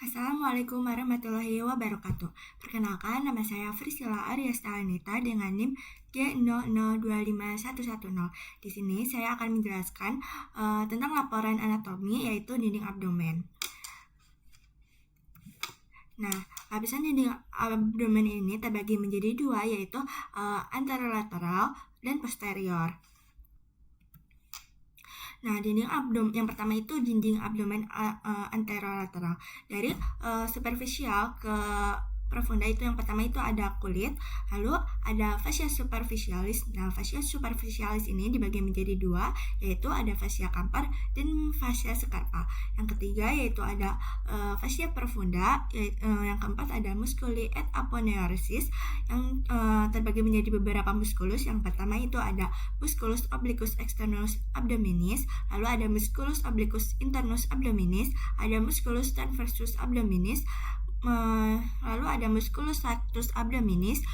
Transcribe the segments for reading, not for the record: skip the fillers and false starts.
Assalamualaikum warahmatullahi wabarakatuh. Perkenalkan, nama saya Frisila Aryastahanita dengan NIM G00251110. Di sini saya akan menjelaskan tentang laporan anatomi yaitu dinding abdomen. Nah, lapisan dinding abdomen ini terbagi menjadi dua yaitu anterolateral dan posterior. Nah, dinding abdomen yang pertama itu dinding abdomen anterolateral. Dari superficial ke profunda itu yang pertama itu ada kulit, lalu ada fascia superficialis. Nah, fascia superficialis ini dibagi menjadi dua, yaitu ada fascia kampar dan fascia scarpa. Yang ketiga yaitu ada fascia profunda, yang keempat ada musculi et aponeurosis yang terbagi menjadi beberapa musculus. Yang pertama itu ada musculus obliquus externus abdominis, lalu ada musculus obliquus internus abdominis, ada musculus transversus abdominis, lalu ada musculus rectus abdominis,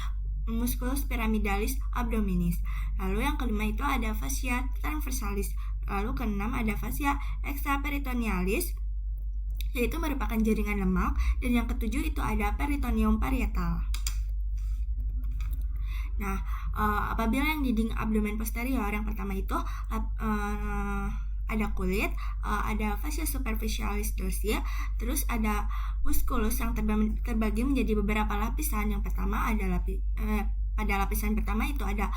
musculus pyramidalis abdominis. Lalu yang kelima itu ada fascia transversalis. Lalu keenam ada fascia extraperitonealis, yaitu merupakan jaringan lemak. Dan yang ketujuh itu ada peritoneum parietal. Nah, apabila yang dinding abdomen posterior yang pertama itu ada kulit, ada fascia superficialis dorsi, terus ada musculus yang terbagi menjadi beberapa lapisan. Yang pertama ada pada lapisan pertama itu ada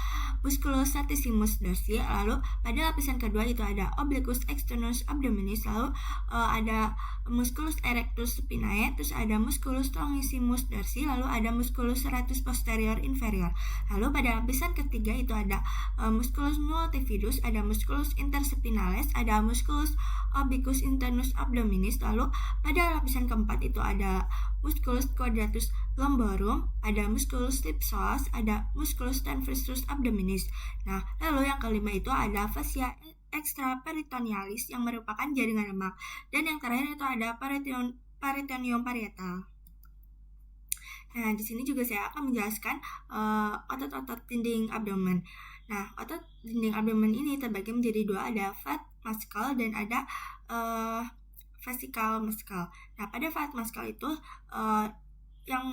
musculus latissimus dorsi, lalu pada lapisan kedua itu ada obliquus externus abdominis, lalu ada musculus erectus spinae, terus ada musculus longissimus dorsi, lalu ada musculus serratus posterior inferior. Lalu pada lapisan ketiga itu ada musculus multifidus, ada musculus interspinalis, ada musculus obliquus internus abdominis, lalu pada lapisan keempat itu ada musculus quadratus lumborum, ada musculus ipsius, ada musculus transversus abdominis. Nah, lalu yang kelima itu ada fascia extraperitonealis yang merupakan jaringan lemak, dan yang terakhir itu ada peritoneum parietal. Nah, di sini juga saya akan menjelaskan otot-otot dinding abdomen. Nah, otot dinding abdomen ini terbagi menjadi dua, ada fat muscle dan ada vesical muscle. Nah, pada fat muscle itu yang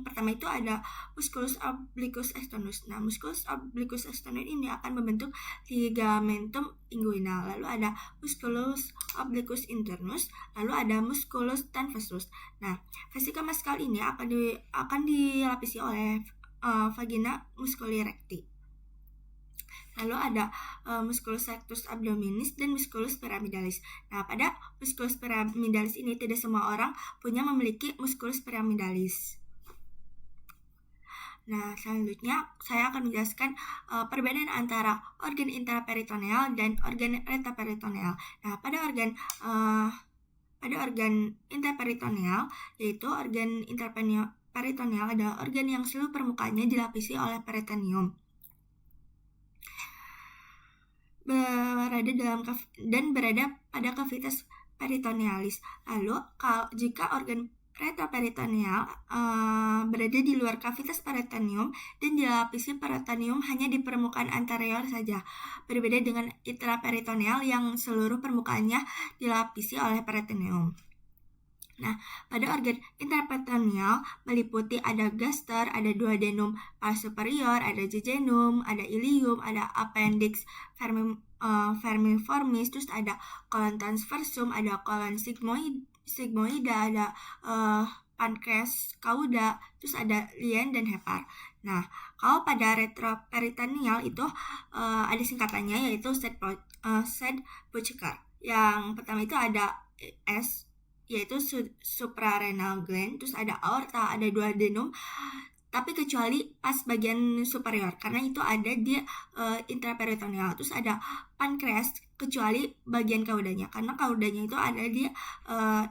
pertama itu ada musculus obliquus externus. Nah, musculus obliquus externus ini akan membentuk ligamentum inguinal. Lalu ada musculus obliquus internus, lalu ada musculus transversus. Nah, vesica muscle ini akan dilapisi oleh vagina musculi recti. Lalu ada musculus rectus abdominis dan musculus pyramidalis. Nah, pada musculus pyramidalis ini tidak semua orang memiliki musculus pyramidalis. Nah, selanjutnya saya akan menjelaskan perbedaan antara organ intraperitoneal dan organ retroperitoneal. Nah, pada organ intraperitoneal, yaitu organ intraperitoneal adalah organ yang seluruh permukaannya dilapisi oleh peritoneum, berada pada cavitas peritonealis. Lalu jika organ retroperitoneal berada di luar cavitas peritoneum dan dilapisi peritoneum hanya di permukaan anterior saja, berbeda dengan intraperitoneal yang seluruh permukaannya dilapisi oleh peritoneum. Nah, pada organ intraperitoneal meliputi ada gaster, ada duodenum pars superior, ada jejunum, ada ilium, ada appendix vermiformis, terus ada colon transversum, ada colon sigmoida, ada pancreas cauda, terus ada lien dan hepar. Nah, kalau pada retroperitoneal itu ada singkatannya yaitu Said-Buchecker. Yang pertama itu ada S, yaitu suprarenal gland, terus ada aorta, ada duodenum, tapi kecuali pas bagian superior karena itu ada di intraperitoneal. Terus ada pankreas kecuali bagian kaudanya karena kaudanya itu ada di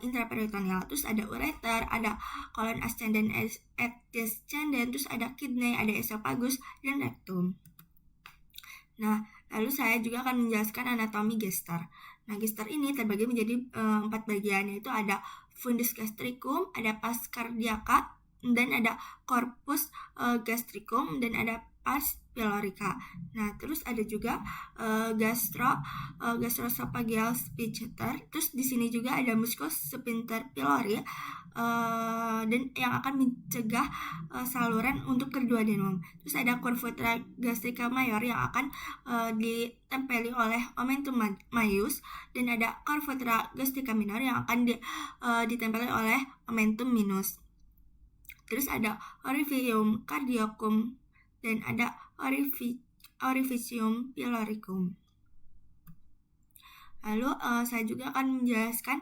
intraperitoneal. Terus ada ureter, ada colon ascendens et descendens, terus ada kidney, ada esophagus dan rectum. Nah, lalu saya juga akan menjelaskan anatomi gaster. Nah, gaster ini terbagi menjadi 4 bagian, yaitu ada fundus gastricum, ada pars cardiaca, dan ada corpus gastricum, dan ada ars pylorica. Nah, terus ada juga gastroesophageal sphincter. Terus di sini juga ada muscosphincter pylori dan yang akan mencegah saluran untuk kerduodenum. Terus ada curvatura gastrica major yang akan ditempeli oleh omentum maius, dan ada curvatura gastrica minor yang akan ditempeli oleh omentum minus. Terus ada orificium cardiacum dan ada orificium pyloricum. Lalu saya juga akan menjelaskan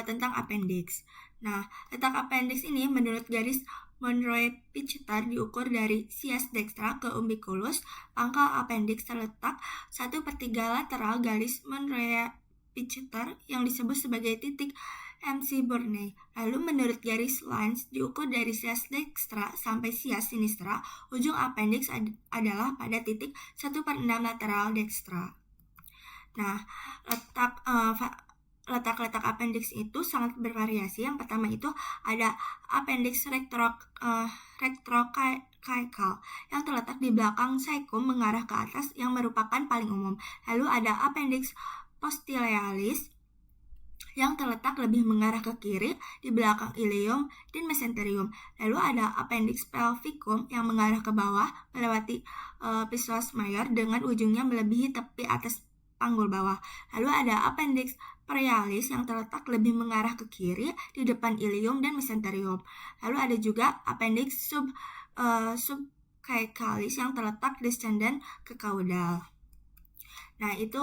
tentang appendix. Nah, letak appendix ini menurut garis Monroe-Pichler diukur dari sias dekstra ke umbiculus. Pangkal appendix terletak 1/3 lateral garis Monroe-Pichler yang disebut sebagai titik MC Burney. Lalu menurut garis Lange diukur dari sias dekstra sampai sias sinistra. Ujung appendix adalah pada titik 1/6 lateral dekstra. Nah, letak-letak appendix itu sangat bervariasi. Yang pertama itu ada appendix retrocaecal yang terletak di belakang cecum mengarah ke atas yang merupakan paling umum. Lalu ada appendix postilaealis yang terletak lebih mengarah ke kiri di belakang ileum dan mesenterium. Lalu ada appendix pelvicum yang mengarah ke bawah melewati psoas major dengan ujungnya melebihi tepi atas panggul bawah. Lalu ada appendix prealis yang terletak lebih mengarah ke kiri di depan ileum dan mesenterium. Lalu ada juga appendix subcaecalis yang terletak descendant ke caudal. Nah, itu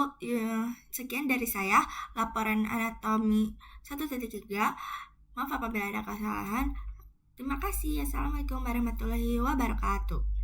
sekian dari saya, laporan anatomi 1.3. Maaf apabila ada kesalahan. Terima kasih. Assalamualaikum warahmatullahi wabarakatuh.